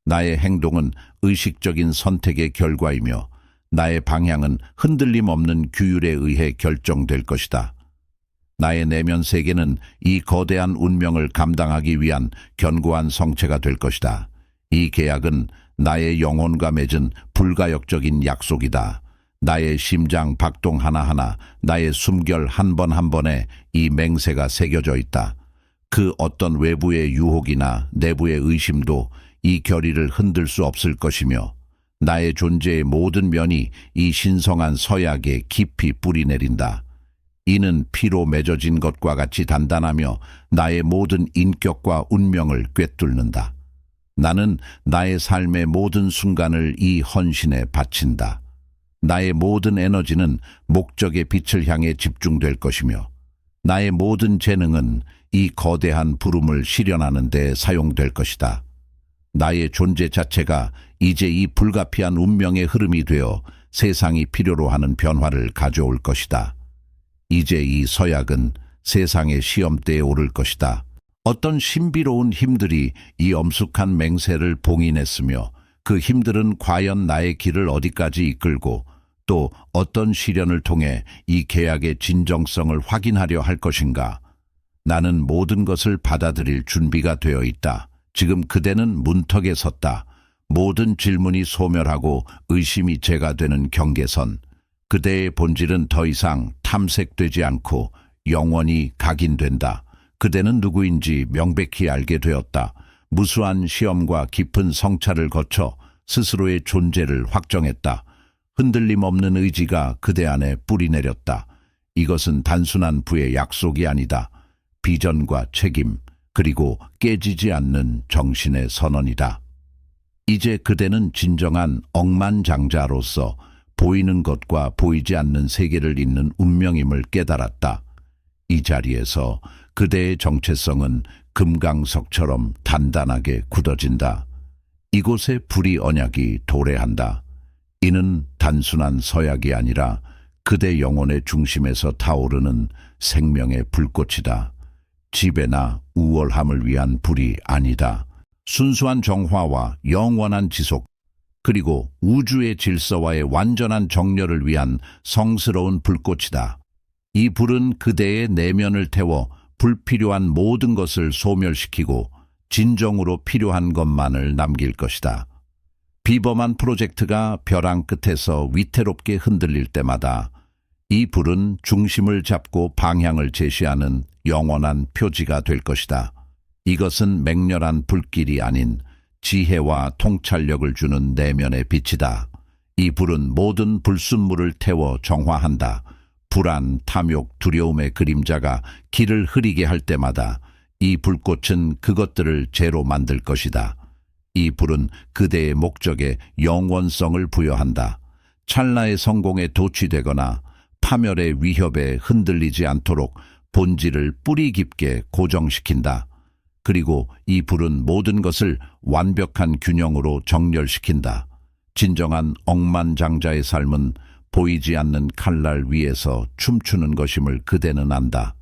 Speaker 1: 나의 행동은 의식적인 선택의 결과이며 나의 방향은 흔들림 없는 규율에 의해 결정될 것이다. 나의 내면 세계는 이 거대한 운명을 감당하기 위한 견고한 성체가 될 것이다. 이 계약은 나의 영혼과 맺은 불가역적인 약속이다. 나의 심장 박동 하나하나, 나의 숨결 한 번 한 번에 이 맹세가 새겨져 있다. 그 어떤 외부의 유혹이나 내부의 의심도 이 결의를 흔들 수 없을 것이며 나의 존재의 모든 면이 이 신성한 서약에 깊이 뿌리내린다. 이는 피로 맺어진 것과 같이 단단하며 나의 모든 인격과 운명을 꿰뚫는다. 나는 나의 삶의 모든 순간을 이 헌신에 바친다. 나의 모든 에너지는 목적의 빛을 향해 집중될 것이며 나의 모든 재능은 이 거대한 부름을 실현하는 데 사용될 것이다. 나의 존재 자체가 이제 이 불가피한 운명의 흐름이 되어 세상이 필요로 하는 변화를 가져올 것이다. 이제 이 서약은 세상의 시험대에 오를 것이다. 어떤 신비로운 힘들이 이 엄숙한 맹세를 봉인했으며 그 힘들은 과연 나의 길을 어디까지 이끌고 또 어떤 시련을 통해 이 계약의 진정성을 확인하려 할 것인가. 나는 모든 것을 받아들일 준비가 되어 있다. 지금 그대는 문턱에 섰다. 모든 질문이 소멸하고 의심이 제거되는 경계선. 그대의 본질은 더 이상 탐색되지 않고 영원히 각인된다. 그대는 누구인지 명백히 알게 되었다. 무수한 시험과 깊은 성찰을 거쳐 스스로의 존재를 확정했다. 흔들림 없는 의지가 그대 안에 뿌리내렸다. 이것은 단순한 부의 약속이 아니다. 비전과 책임, 그리고 깨지지 않는 정신의 선언이다. 이제 그대는 진정한 억만장자로서 보이는 것과 보이지 않는 세계를 잇는 운명임을 깨달았다. 이 자리에서 그대의 정체성은 금강석처럼 단단하게 굳어진다. 이곳에 불이 언약이 도래한다. 이는 단순한 서약이 아니라 그대 영혼의 중심에서 타오르는 생명의 불꽃이다. 지배나 우월함을 위한 불이 아니다. 순수한 정화와 영원한 지속, 그리고 우주의 질서와의 완전한 정렬을 위한 성스러운 불꽃이다. 이 불은 그대의 내면을 태워 불필요한 모든 것을 소멸시키고 진정으로 필요한 것만을 남길 것이다. 비범한 프로젝트가 벼랑 끝에서 위태롭게 흔들릴 때마다 이 불은 중심을 잡고 방향을 제시하는 영원한 표지가 될 것이다. 이것은 맹렬한 불길이 아닌 지혜와 통찰력을 주는 내면의 빛이다. 이 불은 모든 불순물을 태워 정화한다. 불안, 탐욕, 두려움의 그림자가 길을 흐리게 할 때마다 이 불꽃은 그것들을 재로 만들 것이다. 이 불은 그대의 목적에 영원성을 부여한다. 찰나의 성공에 도취되거나 파멸의 위협에 흔들리지 않도록 본질을 뿌리 깊게 고정시킨다. 그리고 이 불은 모든 것을 완벽한 균형으로 정렬시킨다. 진정한 억만장자의 삶은 보이지 않는 칼날 위에서 춤추는 것임을 그대는 안다.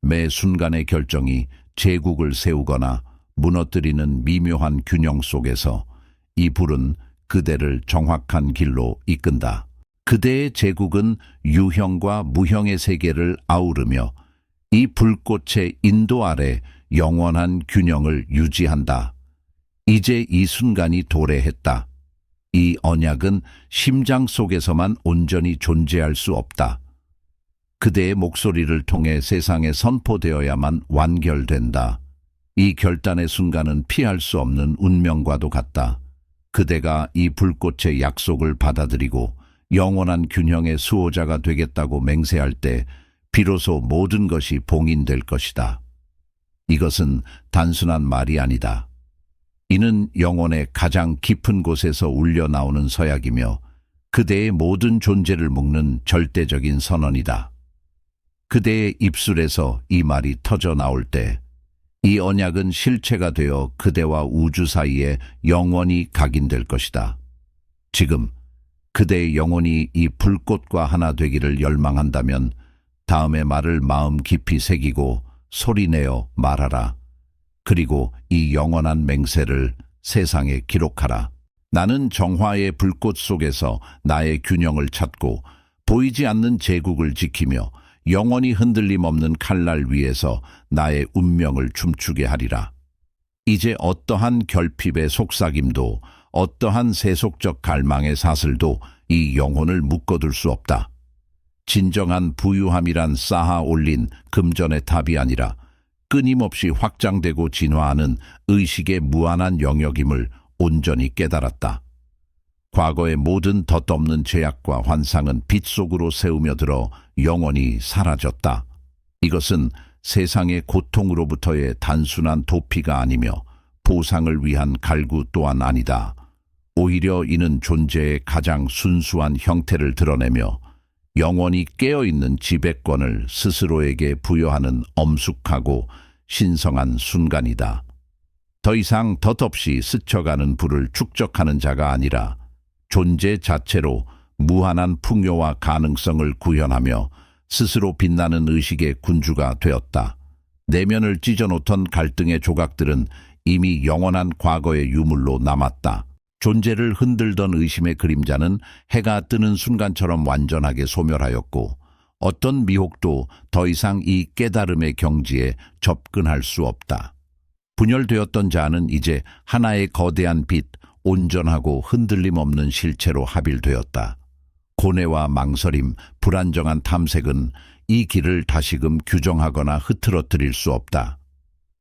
Speaker 1: 매 순간의 결정이 제국을 세우거나 무너뜨리는 미묘한 균형 속에서 이 불은 그대를 정확한 길로 이끈다. 그대의 제국은 유형과 무형의 세계를 아우르며 이 불꽃의 인도 아래 영원한 균형을 유지한다. 이제 이 순간이 도래했다. 이 언약은 심장 속에서만 온전히 존재할 수 없다. 그대의 목소리를 통해 세상에 선포되어야만 완결된다. 이 결단의 순간은 피할 수 없는 운명과도 같다. 그대가 이 불꽃의 약속을 받아들이고 영원한 균형의 수호자가 되겠다고 맹세할 때 비로소 모든 것이 봉인될 것이다. 이것은 단순한 말이 아니다. 이는 영혼의 가장 깊은 곳에서 울려나오는 서약이며 그대의 모든 존재를 묶는 절대적인 선언이다. 그대의 입술에서 이 말이 터져 나올 때 이 언약은 실체가 되어 그대와 우주 사이에 영원히 각인될 것이다. 지금 그대의 영혼이 이 불꽃과 하나 되기를 열망한다면 다음의 말을 마음 깊이 새기고 소리내어 말하라. 그리고 이 영원한 맹세를 세상에 기록하라. 나는 정화의 불꽃 속에서 나의 균형을 찾고 보이지 않는 제국을 지키며 영원히 흔들림 없는 칼날 위에서 나의 운명을 춤추게 하리라. 이제 어떠한 결핍의 속삭임도 어떠한 세속적 갈망의 사슬도 이 영혼을 묶어둘 수 없다. 진정한 부유함이란 쌓아 올린 금전의 탑이 아니라 끊임없이 확장되고 진화하는 의식의 무한한 영역임을 온전히 깨달았다. 과거의 모든 덧없는 죄악과 환상은 빛 속으로 새우며 들어 영원히 사라졌다. 이것은 세상의 고통으로부터의 단순한 도피가 아니며 보상을 위한 갈구 또한 아니다. 오히려 이는 존재의 가장 순수한 형태를 드러내며 영원히 깨어있는 지배권을 스스로에게 부여하는 엄숙하고 신성한 순간이다. 더 이상 덧없이 스쳐가는 불을 축적하는 자가 아니라 존재 자체로 무한한 풍요와 가능성을 구현하며 스스로 빛나는 의식의 군주가 되었다. 내면을 찢어놓던 갈등의 조각들은 이미 영원한 과거의 유물로 남았다. 존재를 흔들던 의심의 그림자는 해가 뜨는 순간처럼 완전하게 소멸하였고 어떤 미혹도 더 이상 이 깨달음의 경지에 접근할 수 없다. 분열되었던 자는 이제 하나의 거대한 빛, 온전하고 흔들림 없는 실체로 합일되었다. 고뇌와 망설임, 불안정한 탐색은 이 길을 다시금 규정하거나 흐트러뜨릴 수 없다.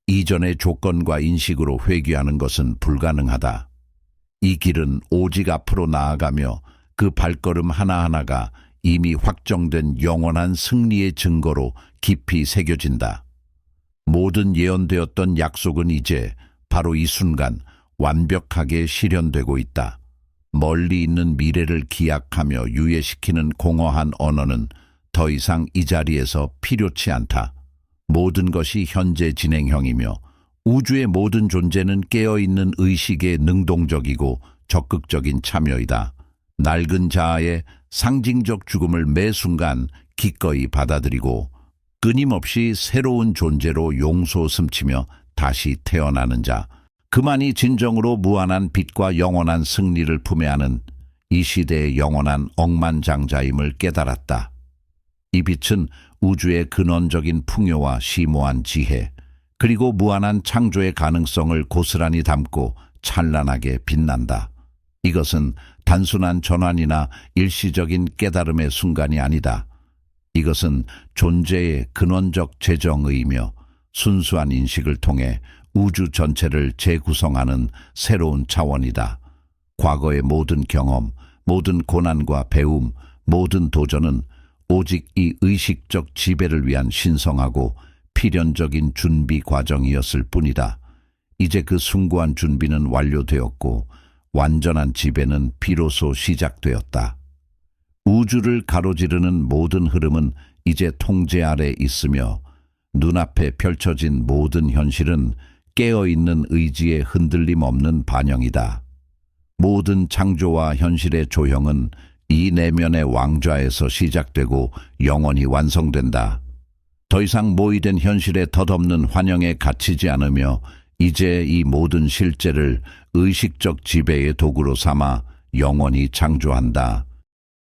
Speaker 1: 이전의 조건과 인식으로 회귀하는 것은 불가능하다. 이 길은 오직 앞으로 나아가며 그 발걸음 하나하나가 이미 확정된 영원한 승리의 증거로 깊이 새겨진다. 모든 예언되었던 약속은 이제 바로 이 순간 완벽하게 실현되고 있다. 멀리 있는 미래를 기약하며 유예시키는 공허한 언어는 더 이상 이 자리에서 필요치 않다. 모든 것이 현재 진행형이며 우주의 모든 존재는 깨어있는 의식에 능동적이고 적극적인 참여이다. 낡은 자아의 상징적 죽음을 매 순간 기꺼이 받아들이고 끊임없이 새로운 존재로 용솟 숨치며 다시 태어나는 자, 그만이 진정으로 무한한 빛과 영원한 승리를 품에 안은 이 시대의 영원한 억만장자임을 깨달았다. 이 빛은 우주의 근원적인 풍요와 심오한 지혜, 그리고 무한한 창조의 가능성을 고스란히 담고 찬란하게 빛난다. 이것은 단순한 전환이나 일시적인 깨달음의 순간이 아니다. 이것은 존재의 근원적 재정의이며 순수한 인식을 통해 우주 전체를 재구성하는 새로운 차원이다. 과거의 모든 경험, 모든 고난과 배움, 모든 도전은 오직 이 의식적 지배를 위한 신성하고 필연적인 준비 과정이었을 뿐이다. 이제 그 숭고한 준비는 완료되었고 완전한 지배는 비로소 시작되었다. 우주를 가로지르는 모든 흐름은 이제 통제 아래 있으며 눈앞에 펼쳐진 모든 현실은 깨어있는 의지의 흔들림 없는 반영이다. 모든 창조와 현실의 조형은 이 내면의 왕좌에서 시작되고 영원히 완성된다. 더 이상 모이된 현실에 덧없는 환영에 갇히지 않으며 이제 이 모든 실제를 의식적 지배의 도구로 삼아 영원히 창조한다.